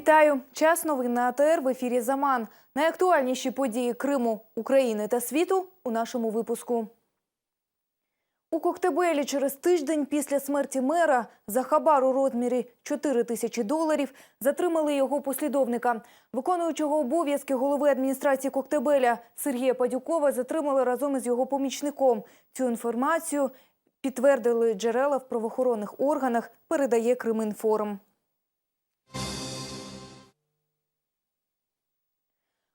Вітаю! Час новин на АТР, в ефірі «Заман». Найактуальніші події Криму, України та світу у нашому випуску. У Коктебелі через тиждень після смерті мера за хабар у розмірі $4000 затримали його послідовника. Виконуючого обов'язки голови адміністрації Коктебеля Сергія Падюкова затримали разом із його помічником. Цю інформацію підтвердили джерела в правоохоронних органах, передає Кримінформ.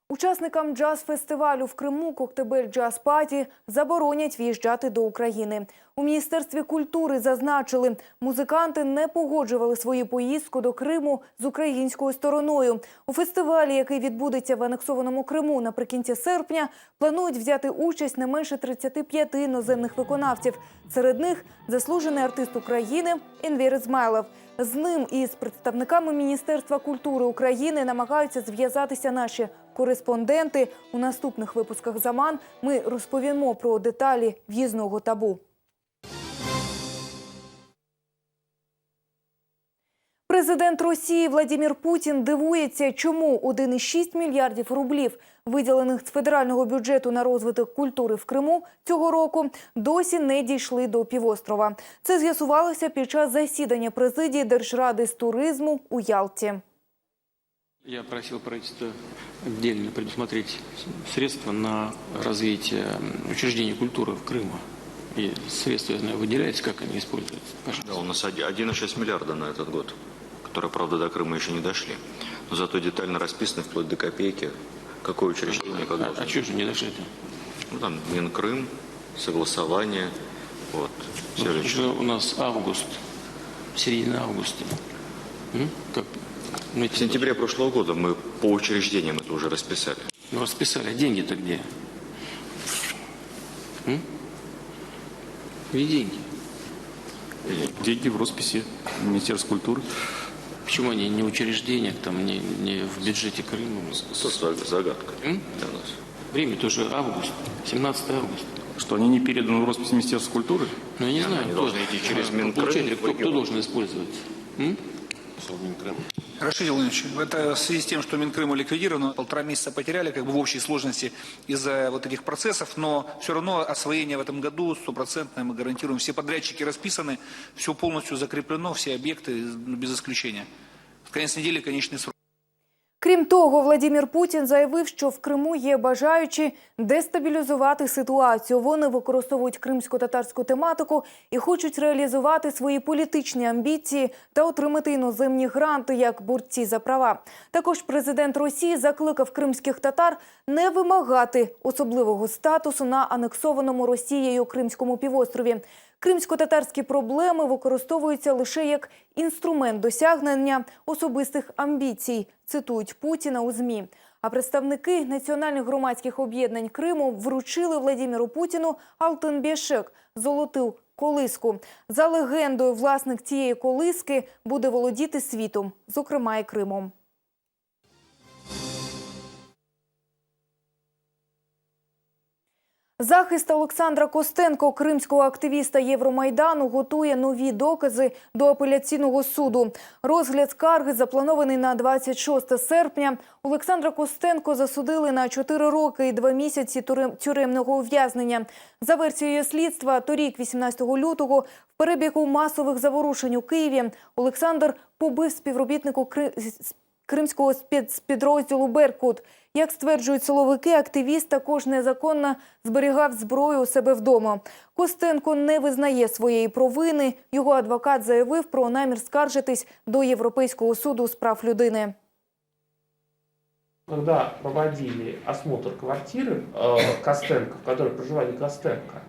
Учасникам джаз-фестивалю в Криму «Коктебель Джаз Паті» заборонять в'їжджати до України. У Міністерстві культури зазначили, музиканти не погоджували свою поїздку до Криму з українською стороною. У фестивалі, який відбудеться в анексованому Криму наприкінці серпня, планують взяти участь не менше 35 іноземних виконавців. Серед них заслужений артист України Енвер Ізмайлов. З ним і з представниками Міністерства культури України намагаються зв'язатися наші кореспонденти. У наступних випусках «Заман» ми розповімо про деталі в'їзного табу. Президент Росії Владимир Путін дивується, чому 1,6 мільярдів рублів, виділених з федерального бюджету на розвиток культури в Криму цього року, досі не дійшли до півострова. Це з'ясувалося під час засідання президії Держради з туризму у Ялті. Я просил правительство отдельно предусмотреть средства на развитие учреждений культуры в Крыму. И средства, я знаю, выделяются, как они используются. Да, у нас 1,6 миллиарда на этот год, которые, правда, до Крыма еще не дошли. Но зато детально расписаны вплоть до копейки, какое учреждение как должно. А что же не дошли? Ну, там Минкрым, согласование, вот. Уже у нас август, середина августа. Как? В сентябре прошлого года мы по учреждениям это уже расписали. Ну, расписали, а деньги-то где? Где деньги? Деньги в росписи Министерства культуры. Почему они не в учреждениях, там, не в бюджете Крыма? Загадка для нас. Время тоже август, 17 августа. Что они не переданы в роспись Министерства культуры? Ну, я не знаю, Они должны идти через Минкрым. Получатель, кто должен использовать? Рашид Владимирович, это в связи с тем, что Минкрыму ликвидировано, 1,5 месяца потеряли как бы в общей сложности из-за вот этих процессов, но все равно освоение в этом году 100%, мы гарантируем, все подрядчики расписаны, все полностью закреплено, все объекты без исключения. В конец недели конечный срок. Крім того, Владимир Путін заявив, що в Криму є бажаючі дестабілізувати ситуацію. Вони використовують кримсько-татарську тематику і хочуть реалізувати свої політичні амбіції та отримати іноземні гранти, як борці за права. Також президент Росії закликав кримських татар не вимагати особливого статусу на анексованому Росією Кримському півострові. Кримсько-татарські проблеми використовуються лише як інструмент досягнення особистих амбіцій, цитують Путіна у ЗМІ. А представники національних громадських об'єднань Криму вручили Владимиру Путіну Алтын Бешек – золоту колиску. За легендою, власник цієї колиски буде володіти світом, зокрема і Кримом. Захист Олександра Костенко, кримського активіста Євромайдану, готує нові докази до апеляційного суду. Розгляд скарги запланований на 26 серпня. Олександра Костенко засудили на 4 роки і 2 місяці тюремного ув'язнення. За версією слідства, торік, 18 лютого, в перебігу масових заворушень у Києві Олександр побив співробітнику кримського спецпідрозділу «Беркут». Як стверджують силовики, активіст також незаконно зберігав зброю у себе вдома. Костенко не визнає своєї провини. Його адвокат заявив про намір скаржитись до Європейського суду з прав людини. Когда проводили осмотр квартиры Костенко, в которой проживали Костенко,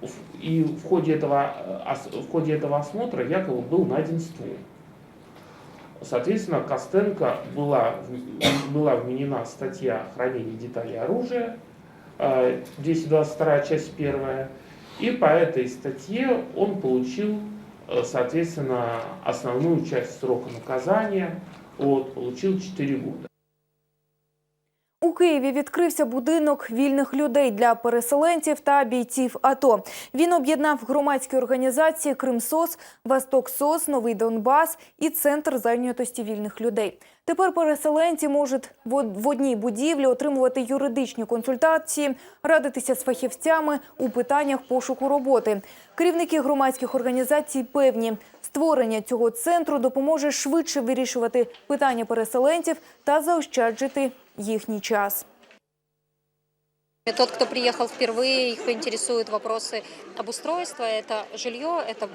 и в ходе этого осмотра якобы был найден ствол. Соответственно, Костенко была вменена статья «Хранение деталей оружия», 222 часть 1, и по этой статье он получил, соответственно, основную часть срока наказания, получил 4 года. У Києві відкрився будинок вільних людей для переселенців та бійців АТО. Він об'єднав громадські організації «Кримсос», «Востоксос», «Новий Донбас» і Центр зайнятості вільних людей. Тепер переселенці можуть в одній будівлі отримувати юридичні консультації, радитися з фахівцями у питаннях пошуку роботи. Керівники громадських організацій певні, створення цього центру допоможе швидше вирішувати питання переселенців та заощаджити їхній час. Тот, кто приехал впервые, их интересуют вопросы обустройства. Это жилье, это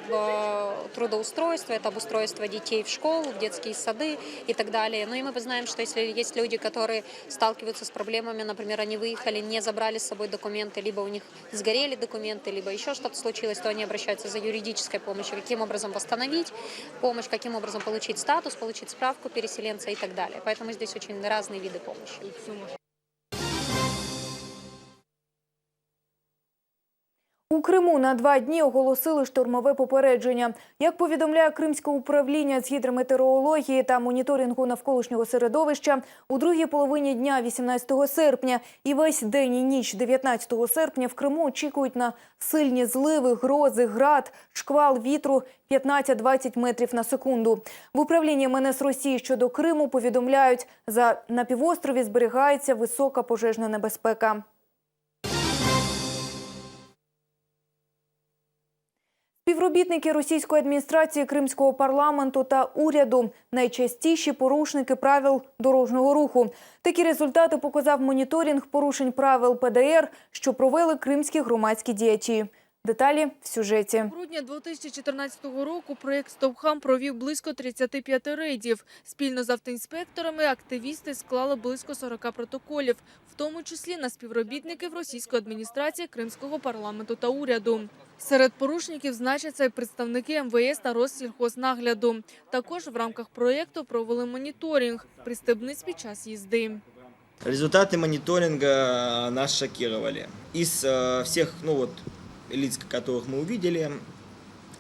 трудоустройство, это обустройство детей в школу, в детские сады и так далее. Ну и мы знаем, что если есть люди, которые сталкиваются с проблемами, например, они выехали, не забрали с собой документы, либо у них сгорели документы, либо еще что-то случилось, то они обращаются за юридической помощью, каким образом восстановить помощь, каким образом получить статус, получить справку переселенца и так далее. Поэтому здесь очень разные виды помощи. У Криму на 2 дні оголосили штормове попередження. Як повідомляє Кримське управління з гідрометеорології та моніторингу навколишнього середовища, у другій половині дня 18 серпня і весь день і ніч 19 серпня в Криму очікують на сильні зливи, грози, град, шквал вітру 15-20 метрів на секунду. В управлінні МНС Росії щодо Криму повідомляють, на півострові зберігається висока пожежна небезпека. Співробітники російської адміністрації, кримського парламенту та уряду – найчастіші порушники правил дорожнього руху. Такі результати показав моніторинг порушень правил ПДР, що провели кримські громадські діячі. Деталі в сюжеті. Грудня 2014 року проєкт «Стопхам» провів близько 35 рейдів. Спільно з автоінспекторами активісти склали близько 40 протоколів, в тому числі на співробітників російської адміністрації, кримського парламенту та уряду. Серед порушників значаться і представники МВС та Россільхознагляду. Також в рамках проєкту провели моніторинг пристебниць під час їзди. Результаты мониторинга нас шокировали. Из всех лиц, которых мы увидели,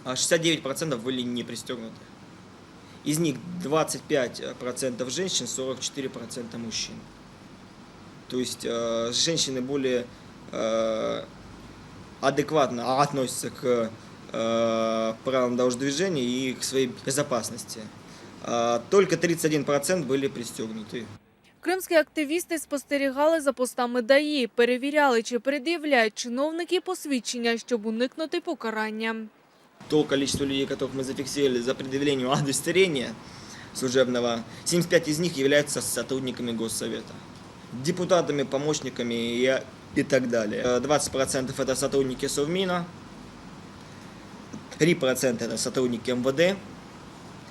69% были не пристегнуты. Из них 25% женщин, 44% мужчин. То есть женщины более адекватно относятся к правилам дорожного движения и к своей безопасности. Только 31% были пристегнуты. Кримські активісти спостерігали за постами ДАІ, перевіряли, чи пред'являють чиновники посвідчення, щоб уникнути покарання. То количество людей, которых мы зафиксировали за предъявлением удостоверения служебного, 75 из них являются сотрудниками Госсовета, депутатами, помощниками и так далее. 20% это сотрудники Совмина, 3% это сотрудники МВД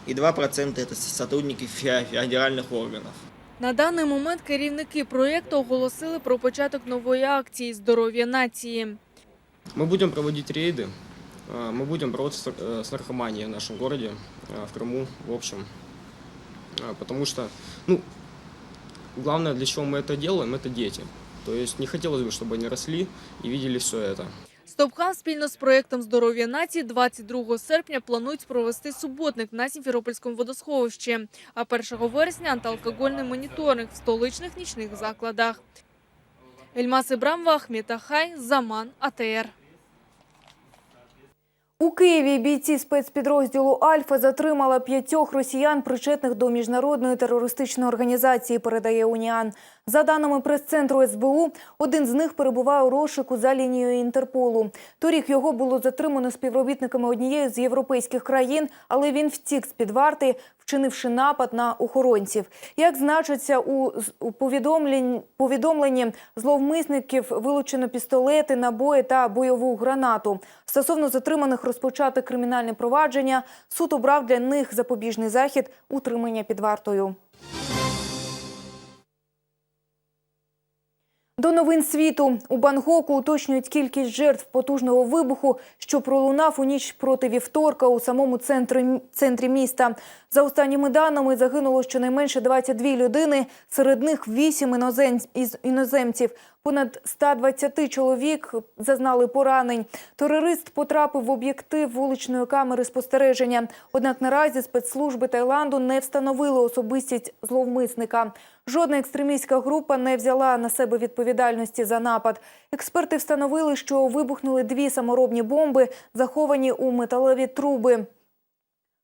и 2% это сотрудники федеральных органов. На даний момент керівники проєкту оголосили про початок нової акції «Здоров'я нації». Мы будем проводить рейды, мы будем бороться с наркоманией в нашем городе, в Крыму, в общем. Потому что, главное, для чего мы это делаем, это дети. То есть не хотелось бы, чтобы они росли и видели все это. «Стопхам» спільно з проєктом «Здоров'я нації» 22 серпня планують провести суботник на Сімферопольському водосховищі, а 1 вересня – антиалкогольний моніторинг в столичних нічних закладах. Ельмас Ібрамова, Ахмед Ахай, Заман, АТР. У Києві бійці спецпідрозділу «Альфа» затримала 5 росіян, причетних до міжнародної терористичної організації, передає Уніан. За даними прес-центру СБУ, один з них перебуває у розшуку за лінією Інтерполу. Торік його було затримано співробітниками однієї з європейських країн, але він втік з-під варти, вчинивши напад на охоронців. Як значиться у повідомленні, зловмисників вилучено пістолети, набої та бойову гранату. Стосовно затриманих розпочати кримінальне провадження, суд обрав для них запобіжний захід – утримання під вартою. До новин світу. У Бангкоку уточнюють кількість жертв потужного вибуху, що пролунав у ніч проти вівторка у самому центрі міста. За останніми даними, загинуло щонайменше 22 людини, серед них 8 іноземців. Понад 120 чоловік зазнали поранень. Терорист потрапив в об'єктив вуличної камери спостереження. Однак наразі спецслужби Таїланду не встановили особистість зловмисника. Жодна екстремістська група не взяла на себе відповідальності за напад. Експерти встановили, що вибухнули 2 саморобні бомби, заховані у металеві труби.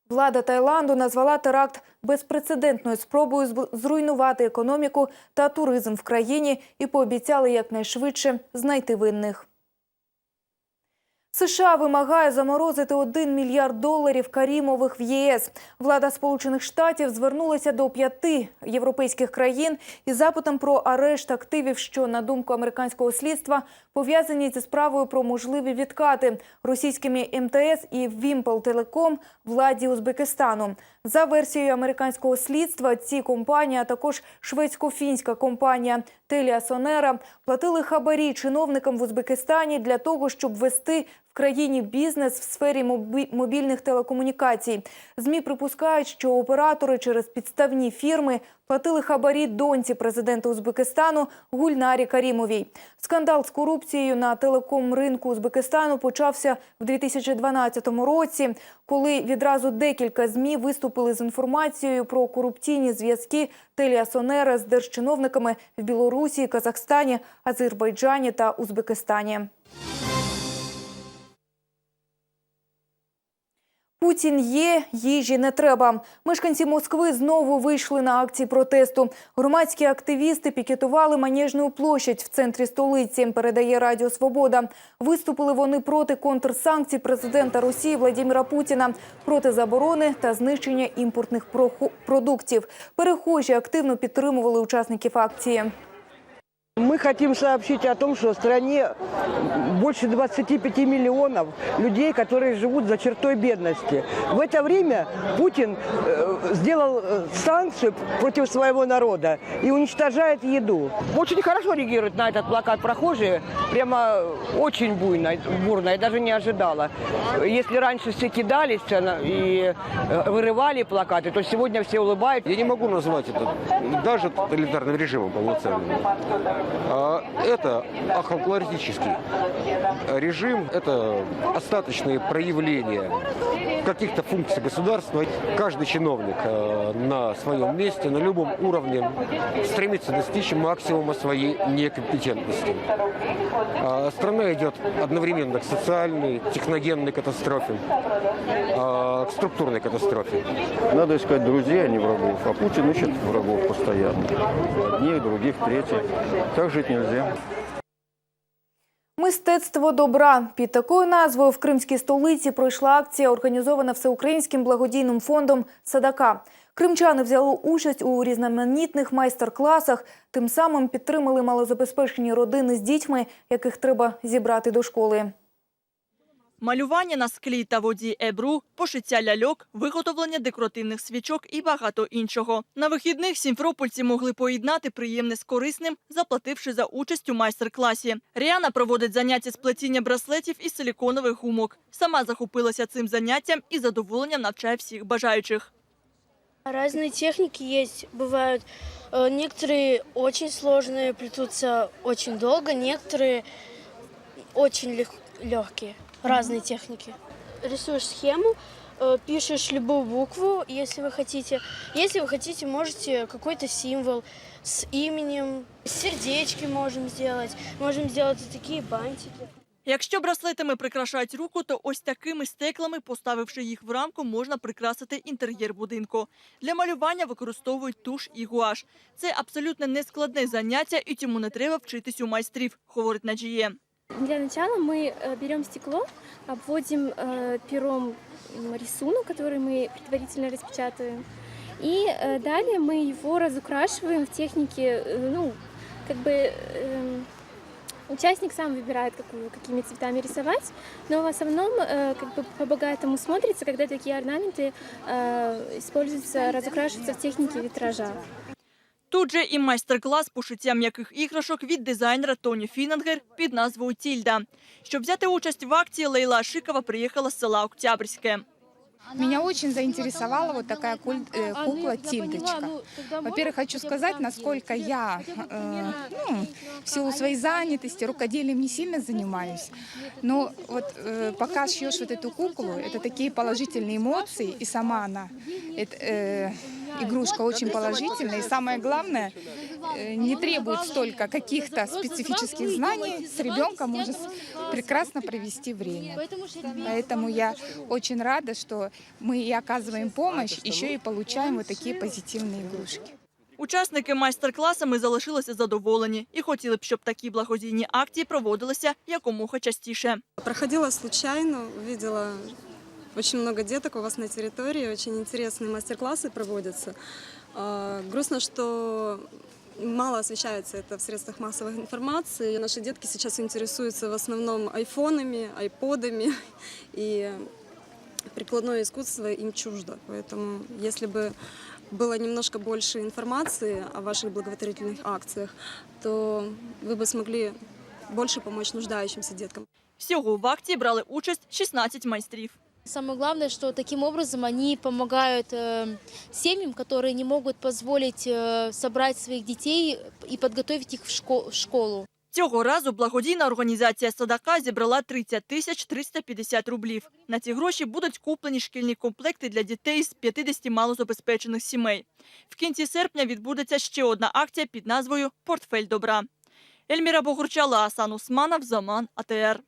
Влада Таїланду назвала теракт безпрецедентною спробою зруйнувати економіку та туризм в країні і пообіцяли якнайшвидше знайти винних. США вимагає заморозити $1 мільярд Карімових в ЄС. Влада Сполучених Штатів звернулася до 5 європейських країн із запитом про арешт активів, що, на думку американського слідства, пов'язані зі справою про можливі відкати російськими МТС і Вімпел-Телеком владі Узбекистану. За версією американського слідства, ці компанії, а також шведсько-фінська компанія TeliaSonera платили хабарі чиновникам в Узбекистані для того, щоб вести в країні бізнес в сфері мобільних телекомунікацій. ЗМІ припускають, що оператори через підставні фірми платили хабарі доньці президента Узбекистану Гульнарі Карімовій. Скандал з корупцією на телеком-ринку Узбекистану почався в 2012 році, коли відразу декілька ЗМІ виступили з інформацією про корупційні зв'язки TeliaSonera з держчиновниками в Білорусі, Казахстані, Азербайджані та Узбекистані. Путін є, їжі не треба. Мешканці Москви знову вийшли на акції протесту. Громадські активісти пікетували Манежну площадь в центрі столиці, передає Радіо Свобода. Виступили вони проти контрсанкцій президента Росії Владимира Путіна, проти заборони та знищення імпортних продуктів. Перехожі активно підтримували учасників акції. Мы хотим сообщить о том, что в стране больше 25 миллионов людей, которые живут за чертой бедности. В это время Путин сделал санкцию против своего народа и уничтожает еду. Очень хорошо реагируют на этот плакат прохожие, прямо очень бурно, я даже не ожидала. Если раньше все кидались и вырывали плакаты, то сегодня все улыбаются. Я не могу назвать это даже тоталитарным режимом полноценным. Это охлократический режим, это остаточные проявления каких-то функций государства. Каждый чиновник на своем месте, на любом уровне стремится достичь максимума своей некомпетентности. Страна идет одновременно к социальной, техногенной катастрофе, к структурной катастрофе. Надо искать друзей, а не врагов. А Путин ищет врагов постоянно. Одних, других, третьих. Так жить нельзя. Мистецтво добра. Під такою назвою в кримській столиці пройшла акція, організована Всеукраїнським благодійним фондом «Садака». Кримчани взяли участь у різноманітних майстер-класах, тим самим підтримали малозабезпечені родини з дітьми, яких треба зібрати до школи. Малювання на склі та воді ебру, пошиття ляльок, виготовлення декоративних свічок і багато іншого. На вихідних сімфропольці могли поєднати приємне з корисним, заплативши за участь у майстер-класі. Ріана проводить заняття з плетіння браслетів із силіконових гумок. Сама захопилася цим заняттям і з задоволенням навчає всіх бажаючих. Разные техники есть, бывают. Некоторые очень сложные, плетутся очень долго, некоторые очень легкие. Разные техники. Рисуешь схему, пишешь любую букву, если вы хотите. Если вы хотите, можете какой-то символ с именем, сердечки можем сделать вот такие бантики. Якщо браслетами прикрашають руку, то ось такими стеклами, поставивши їх в рамку, можна прикрасити інтер'єр будинку. Для малювання використовують туш і гуаш. Це абсолютно нескладне заняття і тому не треба вчитись у майстрів, говорить Наджіє. Для начала мы берем стекло, обводим пером рисунок, который мы предварительно распечатываем. И далее мы его разукрашиваем в технике, участник сам выбирает, какими цветами рисовать, но в основном по-богатому смотрится, когда такие орнаменты используются, разукрашиваются в технике витража. Тут же і майстер-клас пошиття м'яких іграшок від дизайнера Тоні Фінангер під назвою «Тільда». Щоб взяти участь в акції, Лейла Ашикова приїхала з села Октябрьське. Меня очень заинтересовала вот такая кукла Тильдочка. Во-первых, хочу сказать, насколько я в силу своей занятости рукоделием не сильно занимаюсь. Но вот пока шьешь вот эту куклу, это такие положительные эмоции, и сама она игрушка очень положительная. И самое главное, не требует столько каких-то специфических знаний. С ребенком можно прекрасно провести время. Поэтому я очень рада, что мы и оказываем помощь, еще и получаем вот такие позитивные игрушки. Учасники майстер-класами залишилися задоволені і хотіли б, щоб такі благодійні акції проводилися якомога частіше. Проходила случайно, увидела очень много деток у вас на территории, очень интересные мастер-классы проводятся. Грустно, что мало освещается это в средствах массовой информации. Наши детки сейчас интересуются в основном айфонами, айподами, и прикладное искусство им чуждо. Поэтому если бы было немножко больше информации о ваших благотворительных акциях, то вы бы смогли больше помочь нуждающимся деткам. Всього в акції брали участь 16 майстрів. Самое главное, что таким образом они помогают семьям, которые не могут позволить собрать своих детей и подготовить их в школу. Цього разу благодійна організація «Садака» зібрала 30 350 рублів. На ці гроші будуть куплені шкільні комплекти для дітей з 50 малозабезпечених сімей. В кінці серпня відбудеться ще одна акція під назвою «Портфель добра». Ельміра Богурчала, Асан Усманов, Заман, АТР.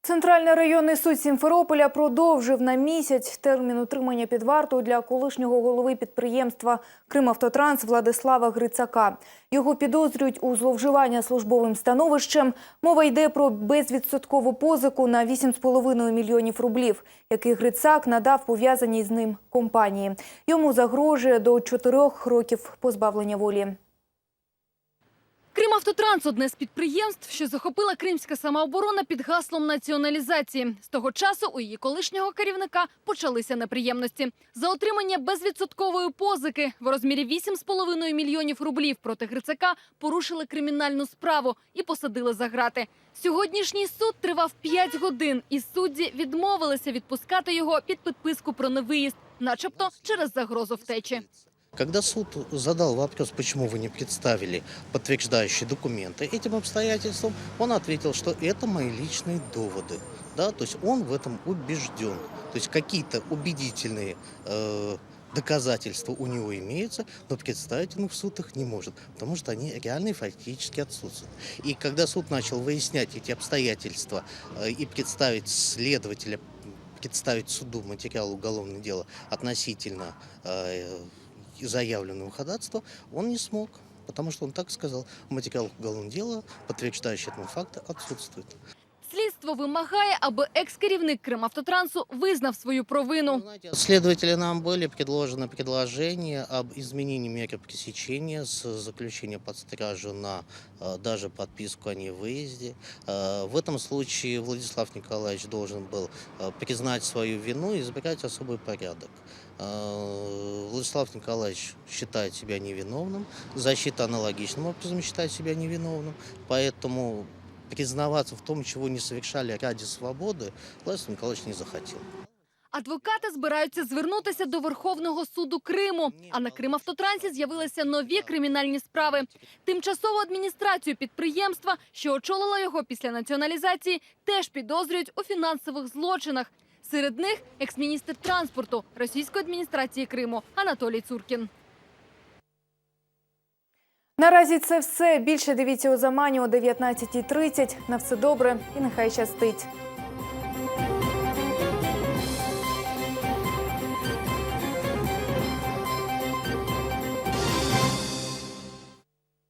Центральний районний суд Сімферополя продовжив на місяць термін утримання під вартою для колишнього голови підприємства «Кримавтотранс» Владислава Грицака. Його підозрюють у зловживанні службовим становищем. Мова йде про безвідсоткову позику на 8,5 мільйонів рублів, який Грицак надав пов'язаній з ним компанії. Йому загрожує до 4 років позбавлення волі. «Кримавтотранс» – одне з підприємств, що захопила кримська самооборона під гаслом націоналізації. З того часу у її колишнього керівника почалися неприємності. За отримання безвідсоткової позики в розмірі 8,5 мільйонів рублів проти Грицака порушили кримінальну справу і посадили за грати. Сьогоднішній суд тривав 5 годин, і судді відмовилися відпускати його під підписку про невиїзд, начебто через загрозу втечі. Когда суд задал вопрос, почему вы не представили подтверждающие документы этим обстоятельствам, он ответил, что это мои личные доводы. Да? То есть он в этом убежден. То есть какие-то убедительные доказательства у него имеются, но представить он в суд их не может, потому что они реально и фактически отсутствуют. И когда суд начал выяснять эти обстоятельства и представить следователя, представить суду материал уголовного дела относительно заявленного ходатайства, он не смог, потому что он так сказал, материал уголовного дела, подтверждающий этому факты, отсутствует. Слідство вимагає, аби екс-керівник Кримавтотрансу визнав свою провину. Следователи нам были предложены предложение об изменении меры пресечения с заключения под стражу на даже подписку о невыезде. В этом случае Владислав Николаевич должен был признать свою вину и избирать особый порядок. Владислав Николаевич считает себя невиновным, защита аналогичным образом считает себя невиновным, поэтому признаваться в том, чего не совершали ради свободы, Владислав Николаевич не захотел. Адвокати збираються звернутися до Верховного суду Криму. А на Кримавтотрансі з'явилися нові кримінальні справи. Тимчасову адміністрацію підприємства, що очолила його після націоналізації, теж підозрюють у фінансових злочинах. Серед них екс-міністр транспорту російської адміністрації Криму Анатолій Цуркін. Наразі це все. Більше дивіться у «Замані» о 19:30. На все добре і нехай щастить.